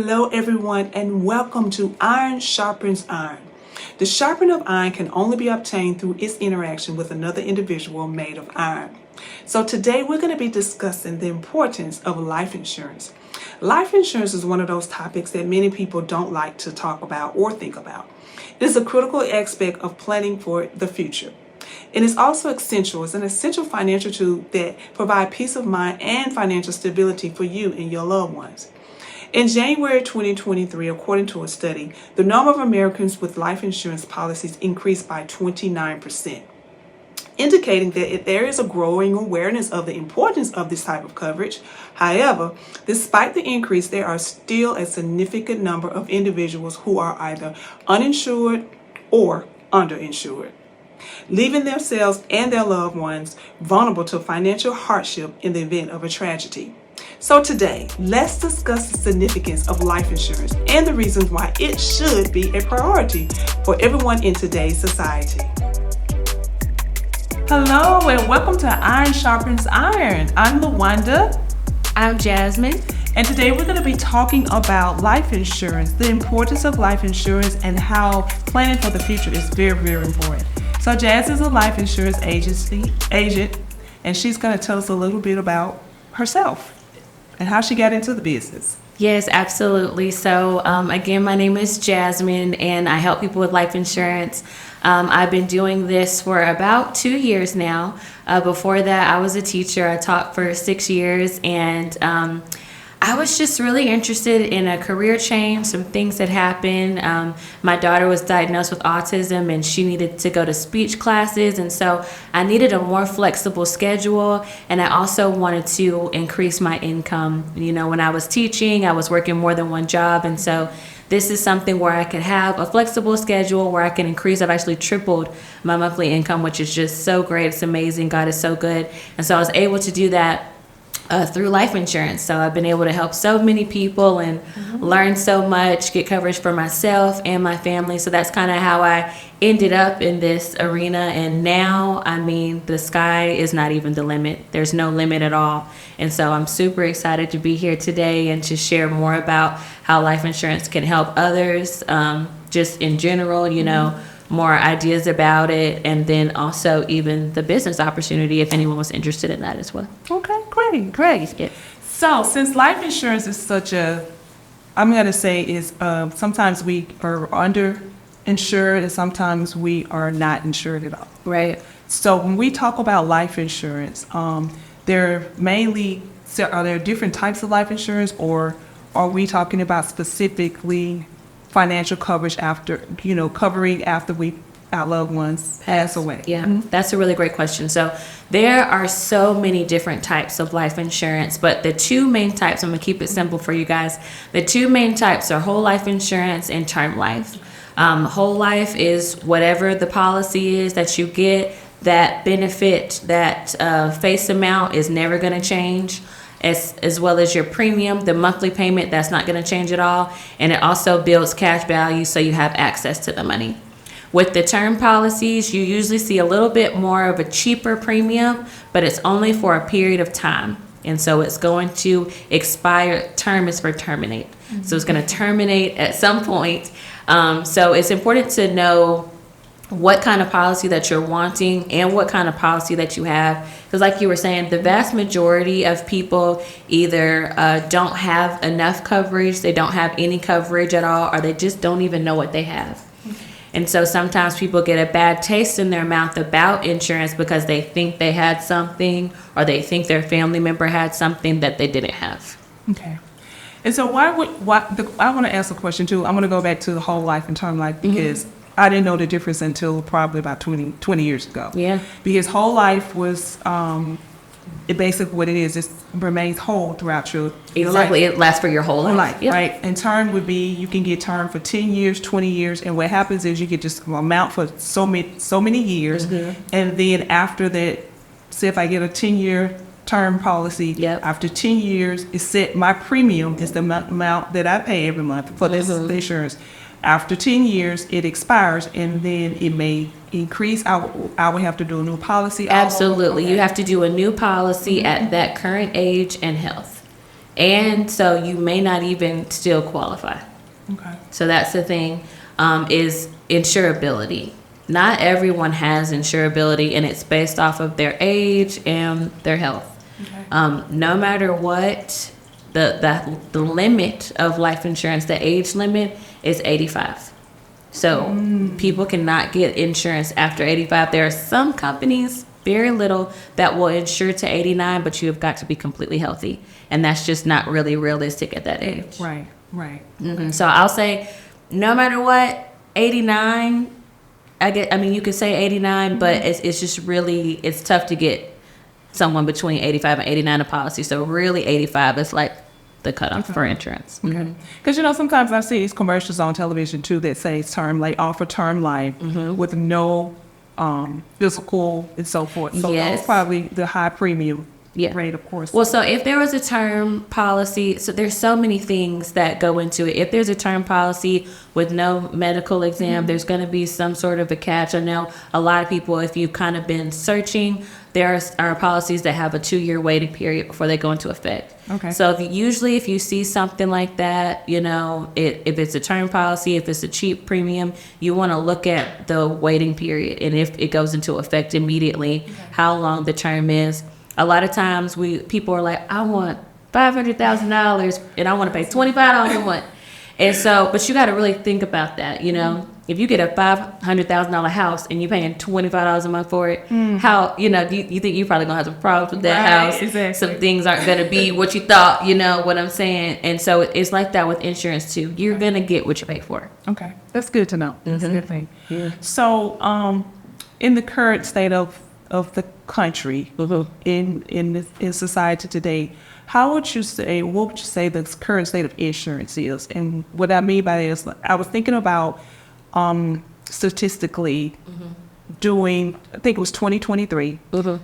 Hello everyone and welcome to Iron Sharpens Iron. The sharpening of iron can only be obtained through its interaction with another individual made of iron. So today we're going to be discussing the importance of life insurance. Life insurance is one of those topics that many people don't like to talk about or think about. It is a critical aspect of planning for the future. It is also essential. It's an essential financial tool that provides peace of mind and financial stability for you and your loved ones. In January 2023, according to a study, the number of Americans with life insurance policies increased by 29%, indicating that there is a growing awareness of the importance of this type of coverage. However, despite the increase, there are still a significant number of individuals who are either uninsured or underinsured, leaving themselves and their loved ones vulnerable to financial hardship in the event of a tragedy. So today, let's discuss the significance of life insurance and the reasons why it should be a priority for everyone in today's society. Hello and welcome to Iron Sharpens Iron. I'm LaWanda. I'm Jasmine. And today we're going to be talking about life insurance, the importance of life insurance, and how planning for the future is very, very important. So Jazz is a life insurance agent, and she's going to tell us a little bit about herself and how she got into the business. Yes, absolutely. So again, my name is Jasmine and I help people with life insurance. I've been doing this for about 2 years now. Before that, I was a teacher. I taught for 6 years and I was just really interested in a career change. Some things had happened. My daughter was diagnosed with autism and she needed to go to speech classes. And so I needed a more flexible schedule. And I also wanted to increase my income. You know, when I was teaching, I was working more than one job. And so this is something where I could have a flexible schedule where I can increase. I've actually tripled my monthly income, which is just so great. It's amazing. God is so good. And so I was able to do that through life insurance. So I've been able to help so many people and learn so much, get coverage for myself and my family. So that's kind of how I ended up in this arena. And now, I mean, the sky is not even the limit. There's no limit at all. And so I'm super excited to be here today and to share more about how life insurance can help others, just in general, you know, more ideas about it, and then also even the business opportunity if anyone was interested in that as well. Okay, great. Yeah. So since life insurance is such a, I'm going to say is sometimes we are underinsured and sometimes we are not insured at all. Right. So when we talk about life insurance, are there different types of life insurance, or are we talking about specifically financial coverage after, covering after our loved ones pass away? Yeah, That's a really great question. So there are so many different types of life insurance, but the two main types, I'm going to keep it simple for you guys. The two main types are whole life insurance and term life. Whole life is whatever the policy is that you get. That benefit, that face amount is never going to change. As well as your premium, the monthly payment, that's not going to change at all. And it also builds cash value so you have access to the money. With the term policies, you usually see a little bit more of a cheaper premium, but it's only for a period of time. And so it's going to expire. Term is for terminate. So it's going to terminate at some point. So it's important to know what kind of policy that you're wanting and what kind of policy that you have. Because like you were saying, the vast majority of people either don't have enough coverage, they don't have any coverage at all, or they just don't even know what they have. And so sometimes people get a bad taste in their mouth about insurance because they think they had something or they think their family member had something that they didn't have. Okay. And so I want to ask a question too. I'm going to go back to the whole life and term life because I didn't know the difference until probably about 20 years ago. Yeah. Because whole life was, it basically what it is, it remains whole throughout your Exactly. life. It lasts for your whole life. Yep. Right? And term would be, you can get term for 10 years, 20 years, and what happens is you get this amount for so many years, and then after that, say if I get a 10-year term policy, after 10 years, it's set, my premium is the amount that I pay every month for this insurance. After 10 years, it expires, and then it may increase. I would have to do a new policy. Absolutely. You have to do a new policy at that current age and health. And so you may not even still qualify. Okay. So that's the thing, is insurability. Not everyone has insurability, and it's based off of their age and their health. Okay. No matter what, the limit of life insurance, the age limit is 85. So people cannot get insurance after 85. There are some companies, very little, that will insure to 89, but you have got to be completely healthy. And that's just not really realistic at that age. Right. Right. So I'll say, no matter what, 89, I mean, you could say 89, but it's just really, it's tough to get someone between 85 and 89 a policy. So really 85 is like the cutoff for insurance. Okay. Because, sometimes I see these commercials on television, too, that say offer term life with no physical and so forth. So that's probably the high premium rate, of course. Well, so if there was a term policy, so there's so many things that go into it. If there's a term policy with no medical exam, there's going to be some sort of a catch. I know a lot of people, if you've kind of been searching, there are policies that have a 2-year waiting period before they go into effect. Okay. So if you see something like that, if it's a term policy, if it's a cheap premium, you want to look at the waiting period, and if it goes into effect immediately, how long the term is. A lot of times people are like, I want $500,000 and I want to pay $25 a month. And so, but you got to really think about that. If you get a $500,000 house and you're paying $25 a month for it, how, you think you're probably gonna have some problems with that house. Exactly. Some things aren't gonna be what you thought, what I'm saying. And so it's like that with insurance too. You're gonna get what you pay for. Okay. That's good to know. That's a good thing. Yeah. So, in the current state of the country, in society today, what would you say the current state of insurance is? And what I mean by that is, I was thinking about statistically during, I think it was 2023, in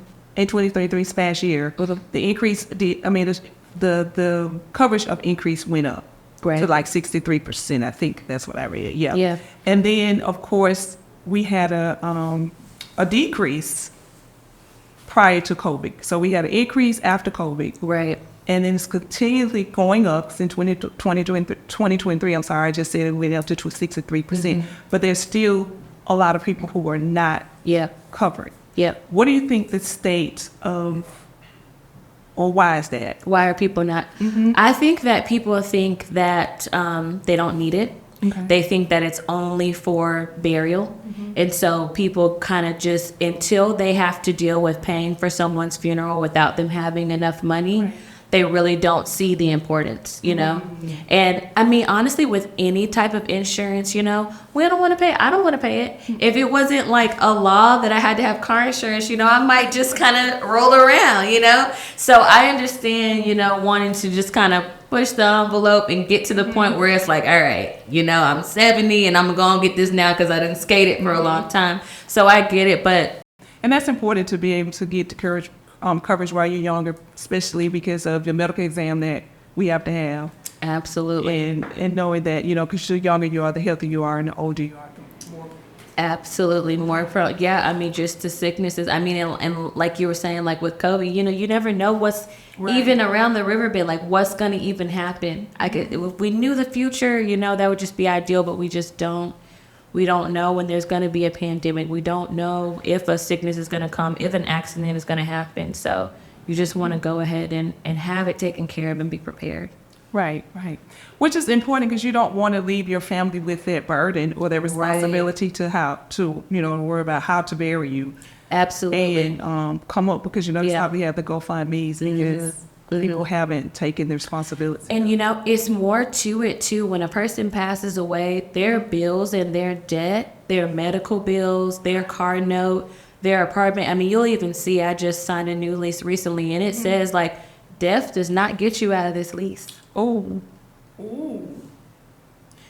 2023's past year, the increase, the coverage of increase went up to like 63%. I think that's what I read. Yeah. And then, of course, we had a decrease prior to COVID. So we had an increase after COVID. Right. And then it's continually going up since 2023. I'm sorry, I just said it went up to 63%. But there's still a lot of people who are not covered. Yep. What do you think the state of, or why is that? Why are people not? I think that people think that they don't need it. Okay. They think that it's only for burial. And so people kind of just, until they have to deal with paying for someone's funeral without them having enough money, they really don't see the importance, And I mean, honestly, with any type of insurance, we don't want to pay. I don't want to pay it. If it wasn't like a law that I had to have car insurance, I might just kind of roll around, So I understand, wanting to just kind of push the envelope and get to the point where it's like, all right, I'm 70 and I'm going to get this now because I didn't skate it for a long time. So I get it, but. And that's important to be able to get the coverage while you're younger, especially because of the medical exam that we have to have. Absolutely. And knowing that, because the younger you are, the healthier you are, and the older you are, the more. Absolutely. More just the sicknesses. And like you were saying, like with COVID, you never know what's even around the riverbed, like what's going to even happen. If we knew the future, that would just be ideal, but we just don't. We don't know when there's going to be a pandemic. We don't know if a sickness is going to come, if an accident is going to happen. So you just want to go ahead and have it taken care of and be prepared. Right. Which is important because you don't want to leave your family with that burden or that responsibility to worry about how to bury you. Absolutely. And come up, because that's how we have the GoFundMe's, because people haven't taken the responsibility. And it's more to it too. When a person passes away, their bills and their debt, their medical bills, their car note, their apartment. You'll even see, I just signed a new lease recently, and it says like, death does not get you out of this lease. Oh.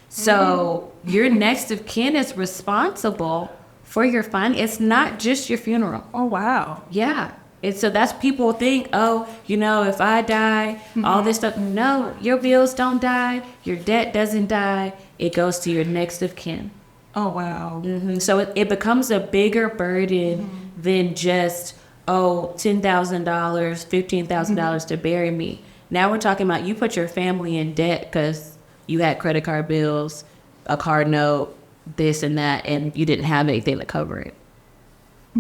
So your next of kin is responsible for your it's not just your funeral. Oh, wow. Yeah. And so that's, people think, if I die, all this stuff. No, your bills don't die. Your debt doesn't die. It goes to your next of kin. Oh, wow. So it becomes a bigger burden than just, $10,000, $15,000 to bury me. Now we're talking about you put your family in debt because you had credit card bills, a car note, this and that, and you didn't have anything to cover it.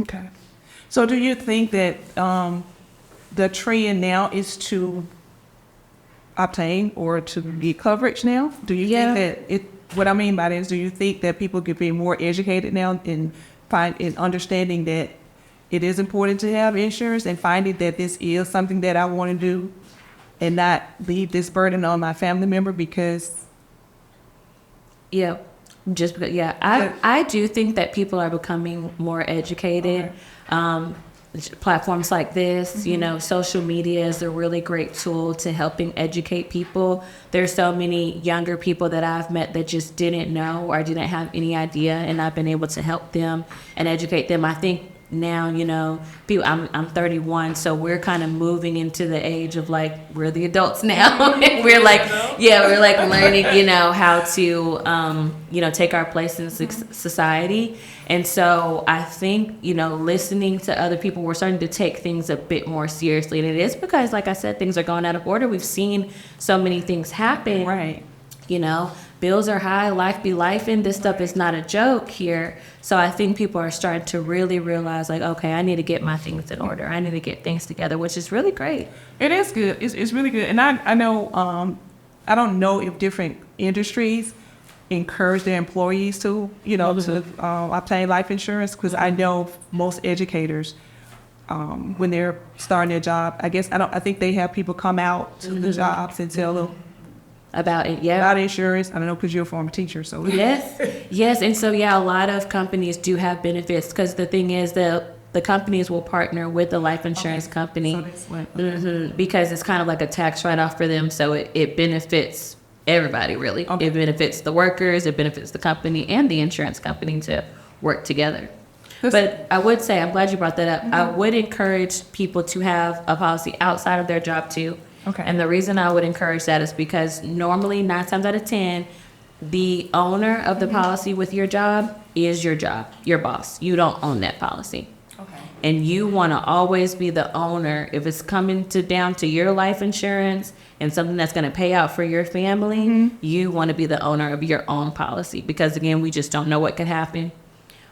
Okay. So do you think that the trend now is to obtain or to get coverage now? Do you think that what I mean by that is, do you think that people could be more educated now in understanding that it is important to have insurance and finding that this is something that I want to do and not leave this burden on my family member because... Yeah. Just because, I do think that people are becoming more educated. Okay. Platforms like this, you know, social media is a really great tool to helping educate people. There's so many younger people that I've met that just didn't know or didn't have any idea, and I've been able to help them and educate them. I think now, you know, people, I'm 31, so we're kind of moving into the age of like, we're the adults now. we're like learning, you know, how to, you know, take our place in society. And so I think, you know, listening to other people, we're starting to take things a bit more seriously. And it is because, like I said, things are going out of order. We've seen so many things happen. Right. You know, bills are high, life be life, and this stuff is not a joke here. So I think people are starting to really realize, like, okay, I need to get my things in order. I need to get things together, which is really great. It is good. It's really good. And I know, I don't know if different industries encourage their employees to, you know, to obtain life insurance, because I know most educators, when they're starting their job, I think they have people come out to the jobs and tell them about it, yeah. About insurance. I don't know, because you're a former teacher, so. Yes. And so, yeah, a lot of companies do have benefits, because the thing is that the companies will partner with the life insurance company, so that's what, because it's kind of like a tax write-off for them. So it benefits everybody, really. Okay. It benefits the workers, it benefits the company and the insurance company to work together. But I would say, I'm glad you brought that up. I would encourage people to have a policy outside of their job too. Okay. And the reason I would encourage that is because normally 9 times out of 10, the owner of the policy with your job is your boss. You don't own that policy. Okay. And you want to always be the owner. If it's coming down to your life insurance and something that's going to pay out for your family, you want to be the owner of your own policy. Because again, we just don't know what could happen.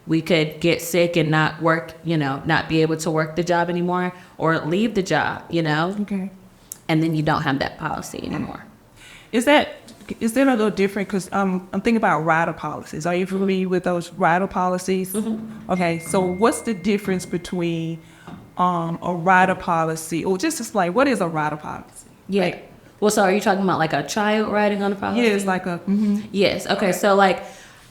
We could get sick and not work, you know, not be able to work the job anymore, or leave the job, you know. Okay. And then you don't have that policy anymore. Is that a little different? Because I'm thinking about rider policies. Are you familiar with those rider policies? Okay, so what's the difference between a rider policy, or just explain, what is a rider policy? Yeah. Like, well, so are you talking about like a child riding on the policy? Yeah, it's like a... Yes. Okay, so like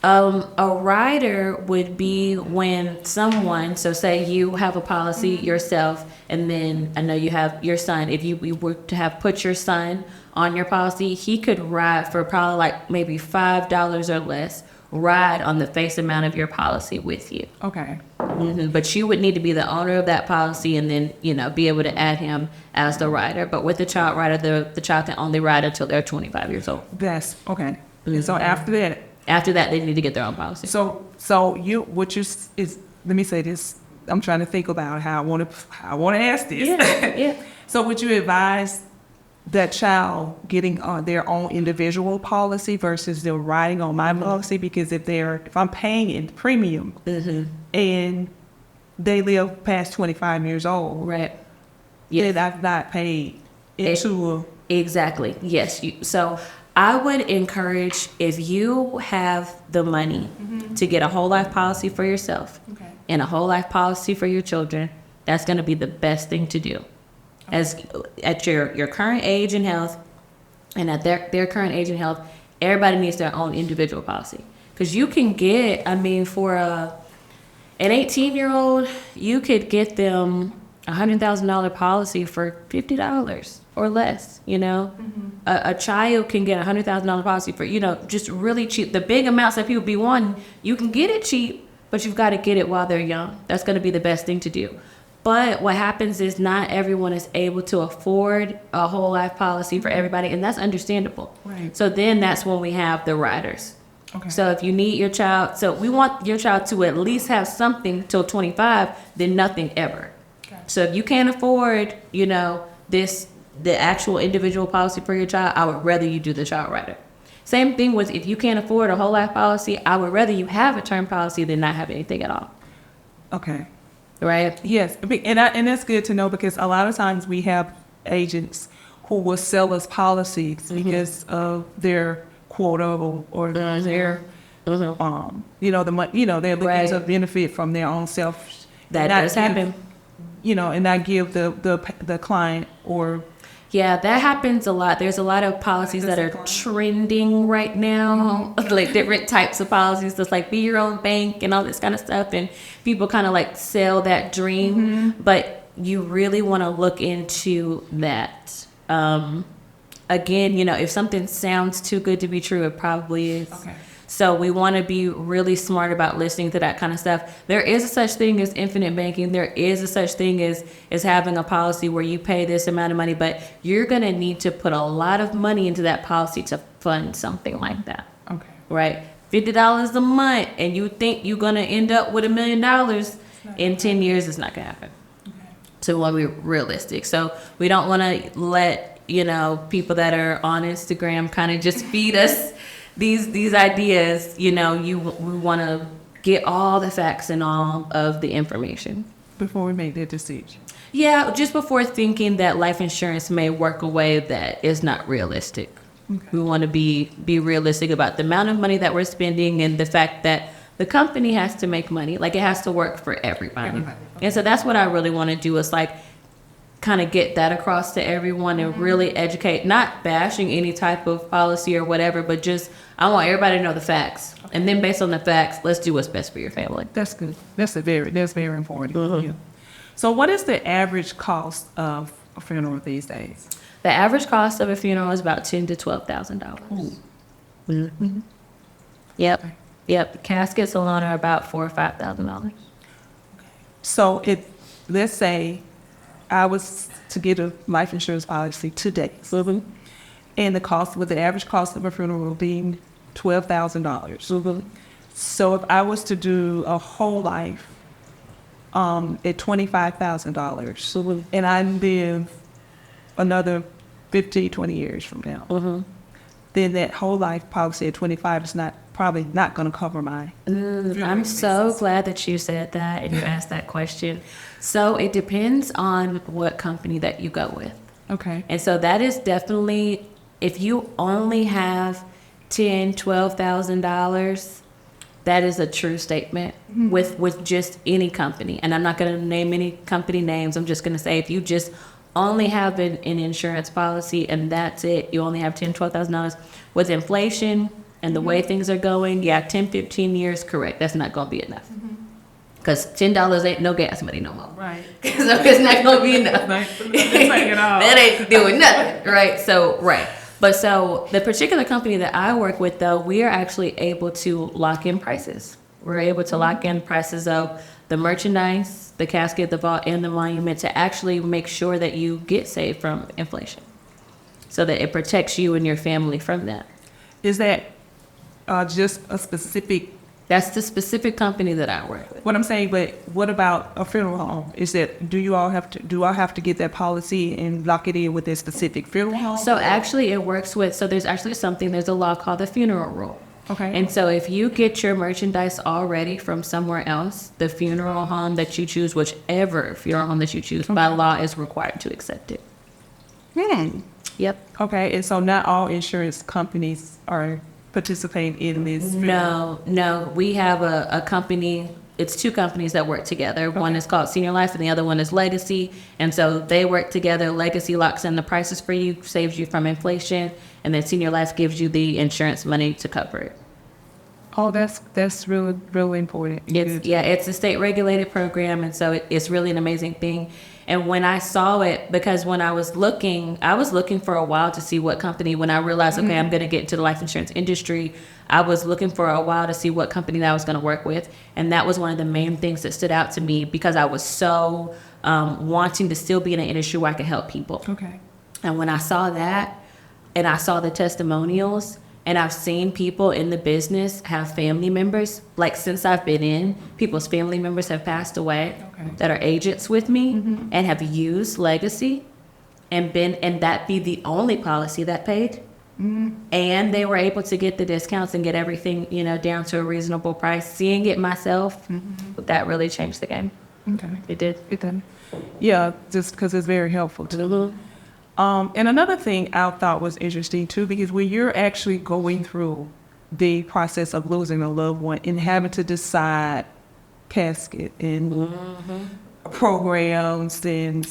a rider would be when someone, so say you have a policy yourself, and then I know you have your son. If you were to have put your son on your policy, he could ride for probably like maybe $5 or less, ride on the face amount of your policy with you. Okay. But you would need to be the owner of that policy, and then, you know, be able to add him as the rider. But with the child rider, the child can only ride until they're 25 years old. That's okay. So after that, they need to get their own policy. So let me say this. I'm trying to think about how I want to ask this. Yeah. So would you advise that child getting their own individual policy versus them riding on my policy? Because if I'm paying in premium and they live past 25 years old, right? Then I've not paid into exactly. Yes. So I would encourage, if you have the money to get a whole life policy for yourself and a whole life policy for your children, that's going to be the best thing to do. As at your current age and health, and at their current age and health, everybody needs their own individual policy. Because you can get, for an 18-year-old, you could get them $100,000 policy for $50 or less, you know. A child can get $100,000 policy for, you know, just really cheap. The big amounts that people be wanting, you can get it cheap, but you've got to get it while they're young. That's going to be the best thing to do. But what happens is not everyone is able to afford a whole life policy for everybody, and that's understandable. Right. So then that's when we have the riders. Okay. So if you need your child, so we want your child to at least have something till 25, then nothing ever. Okay. So if you can't afford, you know, this the actual individual policy for your child, I would rather you do the child rider. Same thing with if you can't afford a whole life policy, I would rather you have a term policy than not have anything at all. Okay. Right? Yes, and that's good to know because a lot of times we have agents who will sell us policies because of their quota or their they're looking to benefit from their own self. That does happen. And not give the client or. Yeah, that happens a lot. There's a lot of policies that are trending right now, like different types of policies. That's like be your own bank and all this kind of stuff. And people kind of like sell that dream, but you really want to look into that. Again, if something sounds too good to be true, it probably is. Okay. So we want to be really smart about listening to that kind of stuff. There is a such thing as infinite banking. There is a such thing as having a policy where you pay this amount of money, but you're going to need to put a lot of money into that policy to fund something like that. Okay. Right? $50 a month, and you think you're going to end up with $1 million in 10 years, it's not going to happen. Okay. So we want to be realistic. So we don't want to let, people that are on Instagram kind of just feed us these ideas. We want to get all the facts and all of the information before we make that decision. Yeah, just before thinking that life insurance may work a way that is not realistic. Okay. We want to be realistic about the amount of money that we're spending and the fact that the company has to make money. Like, it has to work for everybody. Okay. And so that's what I really want to do, is like kind of get that across to everyone and really educate, not bashing any type of policy or whatever, but just I want everybody to know the facts. Okay. And then based on the facts, let's do what's best for your family. That's good. That's very important. Yeah. So what is the average cost of a funeral these days? The average cost of a funeral is about $10,000 to $12,000. Mm-hmm. Yep. Okay. Yep. Caskets alone are about $4,000 or $5,000. So let's say I was to get a life insurance policy today, and the average cost of a funeral being $12,000. So if I was to do a whole life at $25,000, and I live another 15, 20 years from now, then that whole life policy at 25 is probably not going to cover my. I'm so glad that you said that and you asked that question. So it depends on what company that you go with. Okay. And so that is definitely, if you only have $10,000, $12,000, that is a true statement with just any company. And I'm not going to name any company names. I'm just going to say, if you just only have an insurance policy and that's it, you only have $10,000, $12,000 with inflation and the way things are going, 10, 15 years, correct. That's not going to be enough. Because $10 ain't no gas money no more. Right. So it's not going to be enough. That ain't doing nothing. Right. So, right. But so the particular company that I work with, though, we are actually able to lock in prices. We're able to lock in prices of the merchandise, the casket, the vault, and the monument to actually make sure that you get saved from inflation so that it protects you and your family from that. Is that just a specific? That's the specific company that I work with. What I'm saying, but what about a funeral home? Is that, do I have to get that policy and lock it in with a specific funeral home? So actually it works with, there's a law called the funeral rule. Okay. And so if you get your merchandise already from somewhere else, the funeral home that you choose, whichever funeral home that you choose, by law is required to accept it. Yep. Okay, and so not all insurance companies are participating in this? No. We have a company. It's two companies that work together. Okay. One is called Senior Life and the other one is Legacy. And so they work together. Legacy locks in the prices for you, saves you from inflation, and then Senior Life gives you the insurance money to cover it. Oh, that's really, really important. It's a state regulated program, and so it's really an amazing thing. And when I saw it, because when I was looking for a while to see what company, when I realized, okay, I'm going to get into the life insurance industry, I was looking for a while to see what company that I was going to work with. And that was one of the main things that stood out to me, because I was so wanting to still be in an industry where I could help people. Okay. And when I saw that, and I saw the testimonials, and I've seen people in the business have family members, like since I've been in, people's family members have passed away that are agents with me and have used Legacy. and that be the only policy that paid. And they were able to get the discounts and get everything, down to a reasonable price. Seeing it myself, that really changed the game. Okay. It did. It done. Yeah, just because it's very helpful too. And another thing I thought was interesting too, because when you're actually going through the process of losing a loved one and having to decide casket and programs and,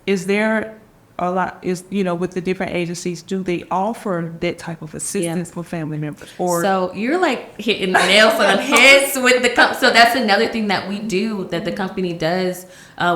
is there a lot, with the different agencies, do they offer that type of assistance for family members? Or So you're like hitting the nails on the heads with so that's another thing that we do, that the company does.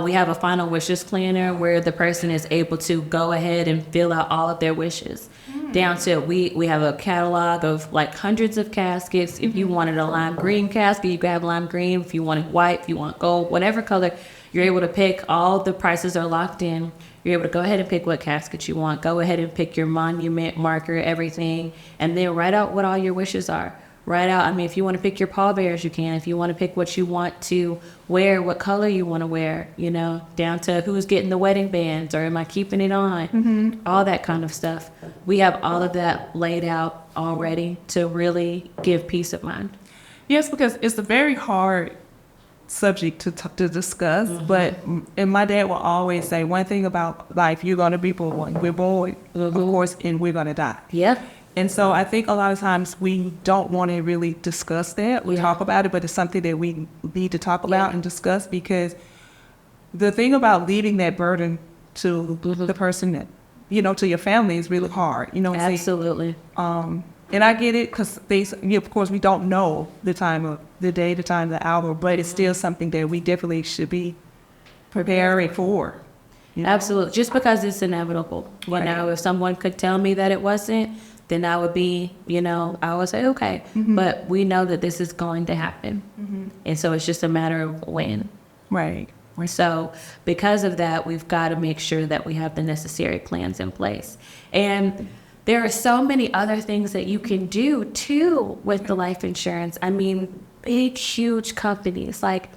We have a final wishes planner where the person is able to go ahead and fill out all of their wishes. Down to we have a catalog of like hundreds of caskets. If you wanted a lime green casket, you grab lime green. If you wanted white, if you want gold, whatever color, you're able to pick. All the prices are locked in. You're able to go ahead and pick what casket you want. Go ahead and pick your monument, marker, everything, and then write out what all your wishes are. Write out, if you want to pick your pallbearers, you can. If you want to pick what you want to wear, what color you want to wear, down to who's getting the wedding bands, or am I keeping it on? All that kind of stuff. We have all of that laid out already to really give peace of mind. yes, because it's a very hard subject to discuss, and my dad will always say one thing about life: you're going to be born. We're born, of course, and we're going to die. Yeah. And so I think a lot of times we don't want to really discuss that. We talk about it, but it's something that we need to talk about and discuss, because the thing about leaving that burden to the person that, to your family is really hard. Absolutely. And I get it, because of course, we don't know the time of the day, the time, the hour, but it's still something that we definitely should be preparing for. Absolutely. Just because it's inevitable. Well, now, if someone could tell me that it wasn't, then I would be, I would say, okay. But we know that this is going to happen. And so it's just a matter of when. Right. So because of that, we've got to make sure that we have the necessary plans in place. And there are so many other things that you can do, too, with the life insurance. Big, huge companies like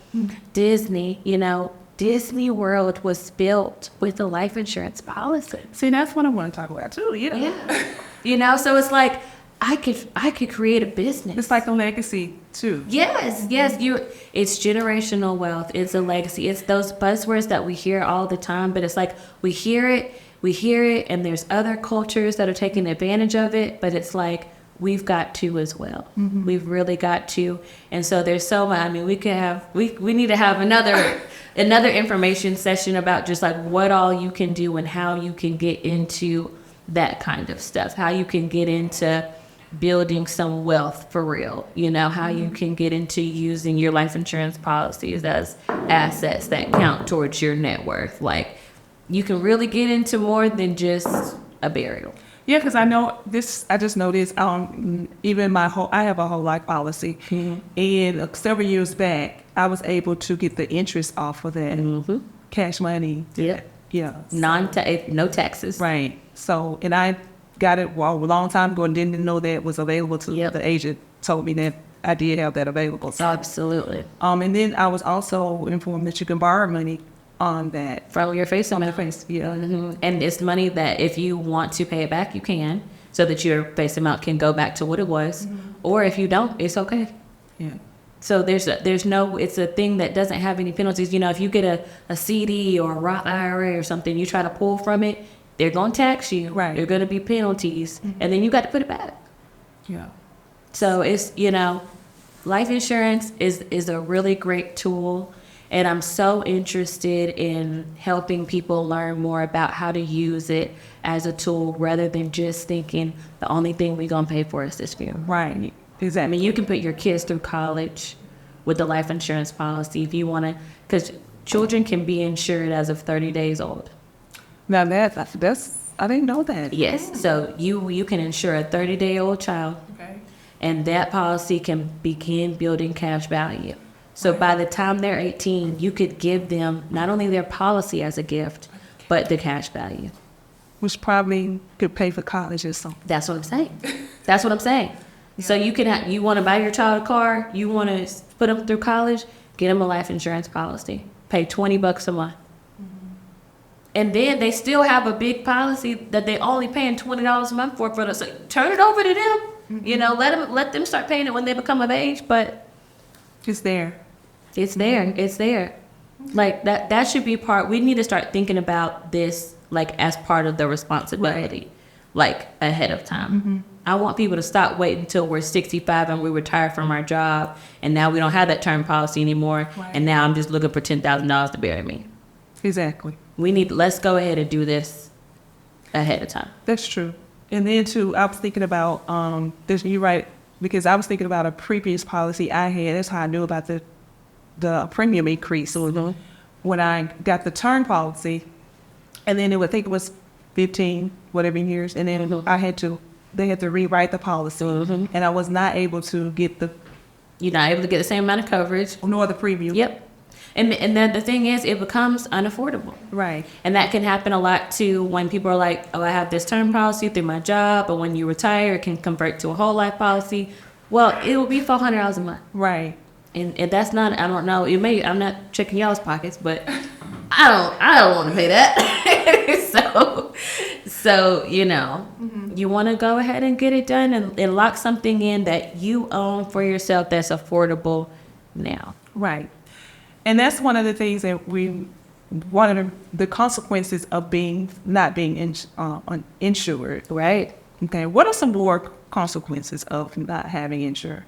Disney, Disney World was built with a life insurance policy. See, that's what I want to talk about, too. Yeah. So it's like, I could create a business. It's like a legacy, too. Yes. It's generational wealth. It's a legacy. It's those buzzwords that we hear all the time, but it's like we hear it, and there's other cultures that are taking advantage of it, but it's like we've got to as well. We've really got to. And so there's so much. We need to have another information session about just like what all you can do and how you can get into that kind of stuff, how you can get into building some wealth for real, how you can get into using your life insurance policies as assets that count towards your net worth. Like, you can really get into more than just a burial. Yeah, because I know this. I just know this. Even I have a whole life policy, and several years back, I was able to get the interest off of that cash money. Yeah. No taxes. Right. So, and I got it a long time ago and didn't know that was available to the agent. Told me that I did have that available. So, absolutely. And then I was also informed that you can borrow money on that. From your face amount. And it's money that if you want to pay it back, you can, so that your face amount can go back to what it was. Or if you don't, it's okay. Yeah. So it's a thing that doesn't have any penalties. If you get a CD or a Roth IRA or something, you try to pull from it, they're going to tax you. Right. There are going to be penalties. And then you got to put it back. Yeah. So it's, life insurance is a really great tool. And I'm so interested in helping people learn more about how to use it as a tool, rather than just thinking the only thing we're going to pay for is this funeral. Right. Exactly. You can put your kids through college with the life insurance policy if you want to, because children can be insured as of 30 days old. Now that's I didn't know that. Yes. So you can insure a 30-day-old child, and that policy can begin building cash value. So by the time they're 18, you could give them not only their policy as a gift, but the cash value. Which probably could pay for college or something. That's what I'm saying. So you want to buy your child a car, you want to put them through college, get them a life insurance policy. Pay $20 a month. And then they still have a big policy that they only paying $20 a month for the, so turn it over to them. You know, let them start paying it when they become of age, but It's there. it's there. It's there. Like that should be part. We need to start thinking about this like as part of the responsibility, like ahead of time. I want people to stop waiting until we're 65 and we retire from our job, and now we don't have that term policy anymore, and now I'm just looking for $10,000 to bury me. Exactly. Let's go ahead and do this ahead of time. That's true. And then too, I was thinking about this. You're right, because I was thinking about a previous policy I had. That's how I knew about the premium increase. So when I got the term policy, and then I think it was 15 whatever years, and then they had to rewrite the policy, and I was not able to get You're not able to get the same amount of coverage. nor the premium. Yep. And then the thing is, it becomes unaffordable. Right. And that can happen a lot too when people are like, oh, I have this term policy through my job, but when you retire, it can convert to a whole life policy. Well, it will be $400 a month. Right. And that's not, I don't know, I'm not checking y'all's pockets, but I don't want to pay that. so, you know, you want to go ahead and get it done and lock something in that you own for yourself that's affordable now. Right. And that's one of the things that one of the consequences of not being insured. Right. Okay. What are some more consequences of not having insurance?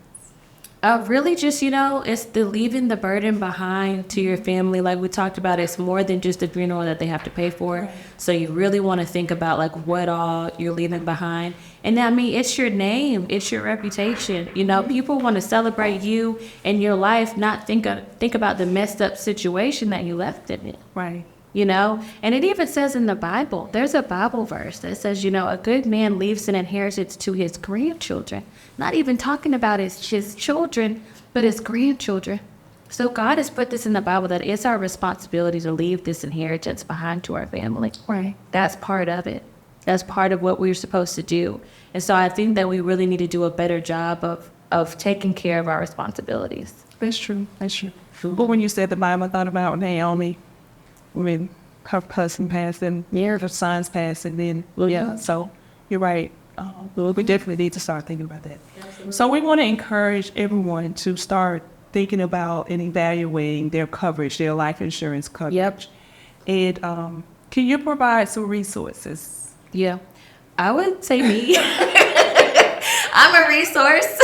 Really just, it's the leaving the burden behind to your family. Like we talked about, it's more than just the funeral that they have to pay for. Right. So you really want to think about like what all you're leaving behind. And I mean, it's your name, it's your reputation. People want to celebrate you and your life, not think about the messed up situation that you left them in. Right. And it even says in the Bible, there's a Bible verse that says, a good man leaves an inheritance to his grandchildren. Not even talking about his children, but his grandchildren. So God has put this in the Bible that it's our responsibility to leave this inheritance behind to our family. Right. That's part of it. That's part of what we're supposed to do. And so I think that we really need to do a better job of taking care of our responsibilities. That's true. That's true. But when you said the Bible, I thought about Naomi. When her husband passed and her sons passed, and then so you're right. We definitely need to start thinking about that. Absolutely. So we want to encourage everyone to start thinking about and evaluating their coverage, their life insurance coverage. Yep. And can you provide some resources? Yeah, I would say me. I'm a resource.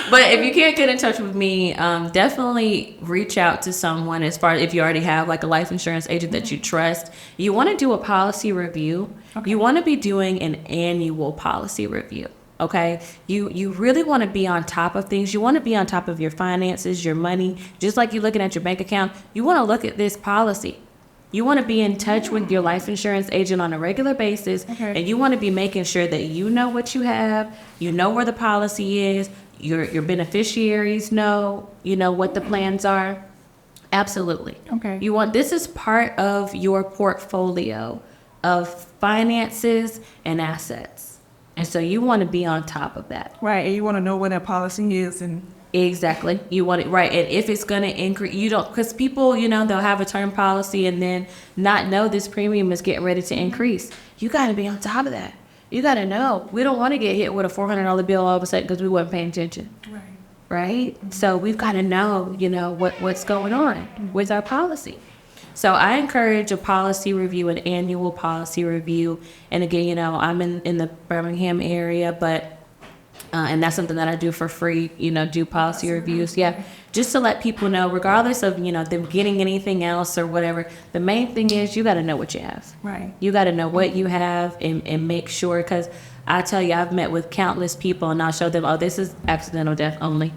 But if you can't get in touch with me, definitely reach out to someone as far as if you already have like a life insurance agent that you trust. You want to do a policy review. Okay. You want to be doing an annual policy review. Okay. You really want to be on top of things. You want to be on top of your finances, your money, just like you're looking at your bank account. You want to look at this policy. You want to be in touch with your life insurance agent on a regular basis, and you want to be making sure that you know what you have, you know where the policy is, your beneficiaries know, what the plans are. Absolutely. Okay. This is part of your portfolio of finances and assets. And so you want to be on top of that. Right, and you want to know what that policy is and exactly. You want it right. And if it's going to increase, because people, they'll have a term policy and then not know this premium is getting ready to increase. You got to be on top of that. You got to know. We don't want to get hit with a $400 bill all of a sudden because we weren't paying attention. Right? So we've got to know, what's going on with our policy. So I encourage a policy review, an annual policy review. And again, I'm in the Birmingham area, but and that's something that I do for free, do policy reviews. Yeah, just to let people know, regardless of, them getting anything else or whatever, the main thing is you got to know what you have. Right. You got to know what you have and make sure, because I tell you, I've met with countless people and I'll show them, oh, this is accidental death only.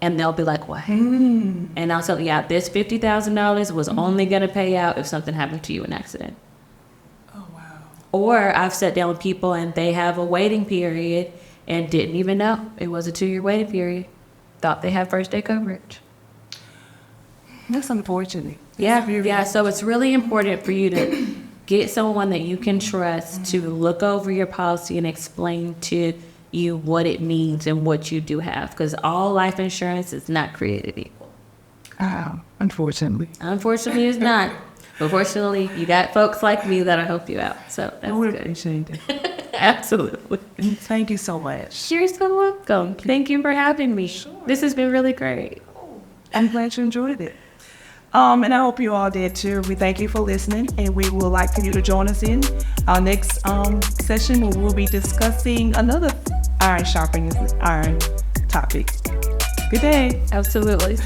And they'll be like, what? And I'll tell them, yeah, this $50,000 was only going to pay out if something happened to you in an accident. Oh, wow. Or I've sat down with people and they have a waiting period and didn't even know it was a 2-year waiting period. Thought they had first day coverage. That's unfortunate. Yeah. So it's really important for you to get someone that you can trust to look over your policy and explain to you what it means and what you do have. Because all life insurance is not created equal. Unfortunately. Unfortunately, it's not. But fortunately, you got folks like me that'll help you out. So that's We good. appreciate it. Absolutely. Thank you so much. You're so welcome. Thank you for having me. This has been really great. I'm glad you enjoyed it. And I hope you all did too. We thank you for listening, and we would like for you to join us in our next session where we'll be discussing another iron sharpening iron topic. Good day. Absolutely.